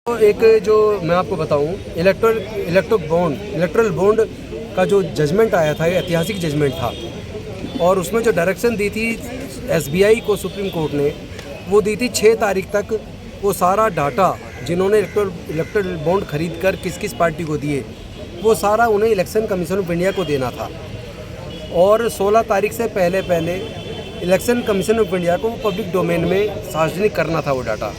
तो एक जो मैं आपको बताऊं, इलेक्ट्रल बॉन्ड का जो जजमेंट आया था, ये ऐतिहासिक जजमेंट था और उसमें जो डायरेक्शन दी थी एसबीआई को सुप्रीम कोर्ट ने, वो दी थी 6 तारीख तक वो सारा डाटा जिन्होंने इलेक्ट्रल बॉन्ड खरीद कर किस किस पार्टी को दिए, वो सारा उन्हें इलेक्शन कमीशन ऑफ इंडिया को देना था और 16 तारीख से पहले इलेक्शन कमीशन ऑफ इंडिया को पब्लिक डोमेन में सार्वजनिक करना था वो डाटा।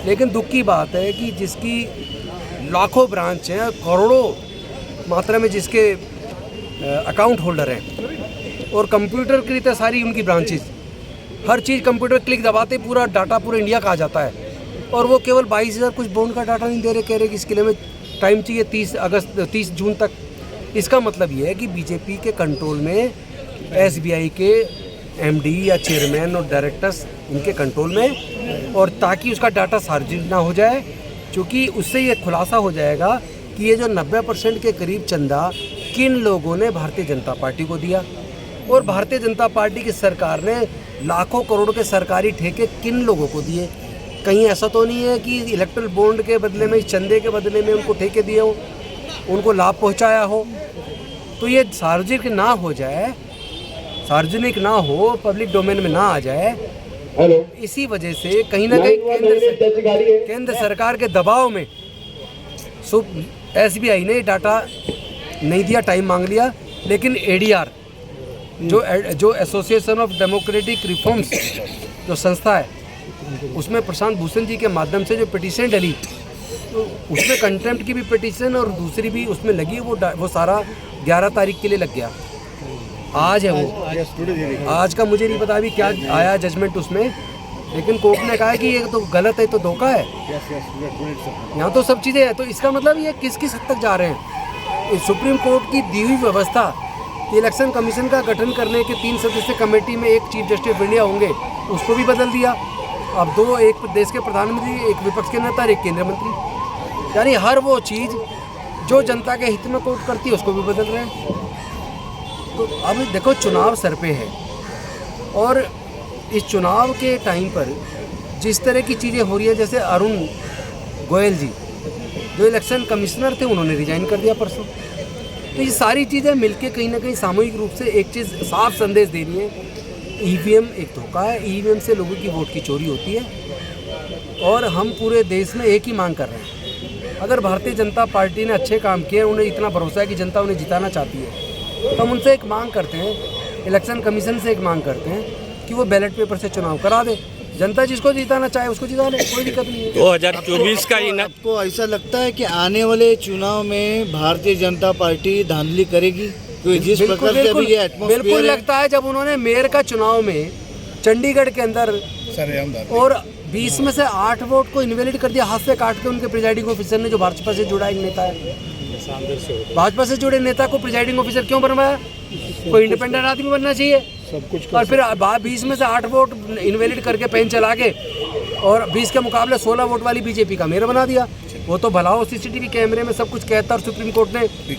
लेकिन दुख की बात है कि जिसकी लाखों ब्रांच हैं, करोड़ों मात्रा में जिसके अकाउंट होल्डर हैं और कंप्यूटर की तरह सारी उनकी ब्रांचेस, हर चीज़ कंप्यूटर क्लिक दबाते पूरा डाटा पूरे इंडिया का आ जाता है और वो केवल 22,000 कुछ बॉन्ड का डाटा नहीं दे रहे, कह रहे कि इसके लिए हमें टाइम चाहिए 30 जून तक। इसका मतलब ये है कि बीजेपी के कंट्रोल में एसबीआई के एमडी या चेयरमैन और डायरेक्टर्स उनके कंट्रोल में, और ताकि उसका डाटा सार्वजनिक ना हो जाए, क्योंकि उससे ये खुलासा हो जाएगा कि ये जो 90% के करीब चंदा किन लोगों ने भारतीय जनता पार्टी को दिया और भारतीय जनता पार्टी की सरकार ने लाखों करोड़ के सरकारी ठेके किन लोगों को दिए। कहीं ऐसा तो नहीं है कि इलेक्ट्रल बॉन्ड के बदले में, चंदे के बदले में उनको ठेके दिए हो, उनको लाभ पहुंचाया हो। तो ये सार्वजनिक ना हो जाए, सार्वजनिक ना हो, पब्लिक डोमेन में ना आ जाए, इसी वजह से कहीं ना कहीं केंद्र सरकार के दबाव में एसबीआई ने डाटा नहीं दिया, टाइम मांग लिया। लेकिन एडीआर जो एसोसिएशन ऑफ डेमोक्रेटिक रिफॉर्म्स जो संस्था है, उसमें प्रशांत भूषण जी के माध्यम से जो पिटीशन डली, तो उसमें कंटेम्प्ट की भी पिटीशन और दूसरी भी उसमें लगी, वो सारा 11 तारीख के लिए लग गया। आज है वो, आज का मुझे नहीं पता अभी क्या आया जजमेंट उसमें, लेकिन कोर्ट ने कहा है कि ये तो गलत है, तो धोखा है। यहाँ तो सब चीज़ें हैं, तो इसका मतलब ये किस किस हद तक जा रहे हैं। सुप्रीम कोर्ट की दी हुई व्यवस्था कि इलेक्शन कमीशन का गठन करने के 3 सदस्यीय कमेटी में एक चीफ जस्टिस ऑफ इंडिया होंगे, उसको भी बदल दिया। अब 2, एक देश के प्रधानमंत्री, एक विपक्ष के नेता और एक केंद्रीय मंत्री, यानी हर वो चीज़ जो जनता के हित में कोर्ट करती है उसको भी बदल रहे हैं। तो अब देखो, चुनाव सर पे है और इस चुनाव के टाइम पर जिस तरह की चीज़ें हो रही है, जैसे अरुण गोयल जी जो इलेक्शन कमिश्नर थे, उन्होंने रिजाइन कर दिया परसों। तो ये सारी चीज़ें मिलके कहीं ना कहीं सामूहिक रूप से एक चीज़ साफ संदेश दे रही है, ईवीएम एक धोखा है, ईवीएम से लोगों की वोट की चोरी होती है। और हम पूरे देश में एक ही मांग कर रहे हैं, अगर भारतीय जनता पार्टी ने अच्छे काम किए, उन्हें इतना भरोसा है कि जनता उन्हें जिताना चाहती है, तो हम उनसे एक मांग करते हैं, इलेक्शन कमीशन से एक मांग करते हैं कि वो बैलेट पेपर से चुनाव करा दे। जनता जिसको जिताना चाहे उसको जिता ले, कोई दिक्कत नहीं है। 2024 का आपको ऐसा लगता है कि आने वाले चुनाव में भारतीय जनता पार्टी धांधली करेगी? तो जिस प्रकार से अभी ये एटमॉस्फेयर बिल्कुल लगता है। जब उन्होंने मेयर का चुनाव में चंडीगढ़ के अंदर और 20 में से 8 वोट को इनवैलिड कर दिया, हाथ से काट के, उनके प्रिजाइडिंग ऑफिसर ने, जो भाजपा से जुड़ा एक नेता है, भाजपा से जुड़े नेता को प्रिजाइडिंग ऑफिसर क्यों बनवाया? कोई इंडिपेंडेंट आदमी बनना चाहिए सब कुछ। और फिर 20 में से 8 वोट इनवैलिड करके पेन चला के और 20 के मुकाबले 16 वोट वाली बीजेपी का मेयर बना दिया। वो तो भला हो, सीसीटीवी कैमरे में सब कुछ कहता और सुप्रीम कोर्ट ने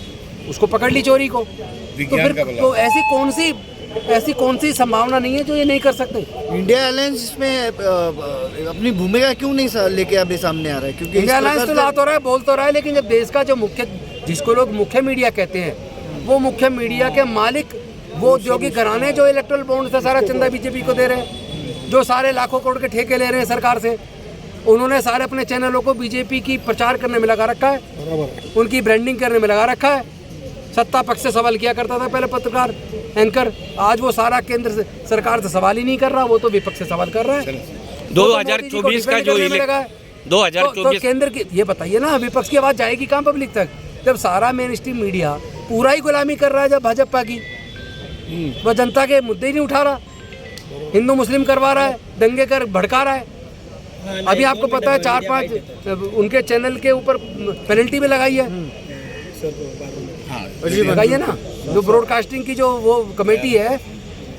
उसको पकड़ ली चोरी को। तो फिर तो ऐसी कौन सी संभावना नहीं है जो ये नहीं कर सकते? इंडिया अलायंस इसमें अपनी भूमिका क्यों नहीं लेके अभी सामने आ रहा है? क्योंकि इंडिया अलायंस तो ला तो रहा है, बोल तो रहा है, लेकिन जब देश का जो मुख्य, जिसको लोग मुख्य मीडिया कहते हैं, वो मुख्य मीडिया के मालिक वो औद्योगिक घराने जो इलेक्ट्रल बॉन्ड से सारा चंदा बीजेपी को दे रहे हैं, जो सारे लाखों करोड़ के ठेके ले रहे हैं सरकार से, उन्होंने सारे अपने चैनलों को बीजेपी की प्रचार करने में लगा रखा है, उनकी ब्रांडिंग करने में लगा रखा है। सत्ता पक्ष से सवाल किया करता था पहले पत्रकार, एंकर, आज वो सारा केंद्र सरकार से सवाल ही नहीं कर रहा, वो तो विपक्ष से सवाल कर रहा है। 2024 का जो 2024 तो केंद्र की ये बताइए ना, विपक्ष की आवाज जाएगी कहाँ पब्लिक तक, जब सारा मेन स्ट्रीम मीडिया पूरा ही गुलामी कर रहा है, जब भाजपा की वो जनता के मुद्दे ही नहीं उठा रहा, हिंदू मुस्लिम करवा रहा है, दंगे कर भड़का रहा है। अभी आपको पता है 4-5 उनके चैनल के ऊपर पेनल्टी भी लगाई है, लगाई है ना, जो ब्रॉडकास्टिंग की जो वो कमेटी है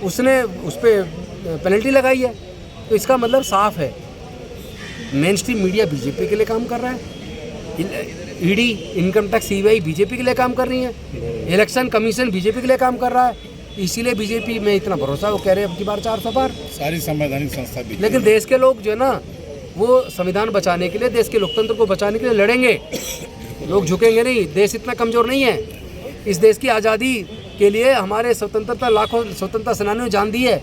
उसने उस पर पेनल्टी लगाई है। तो इसका मतलब साफ है, मेन स्ट्रीम मीडिया बीजेपी के लिए काम कर रहा है, ED, income tax, CBI BJP के लिए काम कर रही है, इलेक्शन कमीशन बीजेपी के लिए काम कर रहा है। इसीलिए बीजेपी में इतना भरोसा, वो कह रहे हैं अब की बार 400 पार, सारी संवैधानिक संस्था भी। लेकिन देश के लोग जो है ना, वो संविधान बचाने के लिए, देश के लोकतंत्र को बचाने के लिए लड़ेंगे। लोग झुकेंगे नहीं। देश इतना कमज़ोर नहीं है। इस देश की आज़ादी के लिए हमारे स्वतंत्रता लाखों स्वतंत्रता सेनानियों ने जान दी है।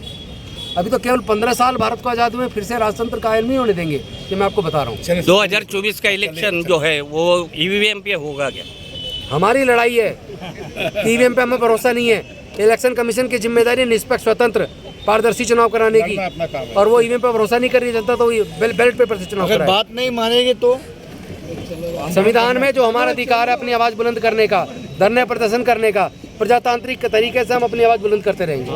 अभी तो केवल 15 साल भारत को आज़ाद हुए, फिर से राजतंत्र कायम नहीं होने देंगे, ये मैं आपको बता रहा हूँ। 2024 का इलेक्शन जो है वो ईवीएम पे होगा क्या? हमारी लड़ाई है, ईवीएम पे हमें भरोसा नहीं है। इलेक्शन कमीशन की जिम्मेदारी है निष्पक्ष, स्वतंत्र, पारदर्शी चुनाव कराने की, और वो ईवीएम पे भरोसा नहीं कर रही जनता, तो बैलेट पेपर से चुनाव अगर कराए। बात नहीं मानेंगे तो संविधान में जो हमारा अधिकार है अपनी आवाज़ बुलंद करने का, धरने प्रदर्शन करने का, प्रजातांत्रिक तरीके से हम अपनी आवाज़ बुलंद करते रहेंगे।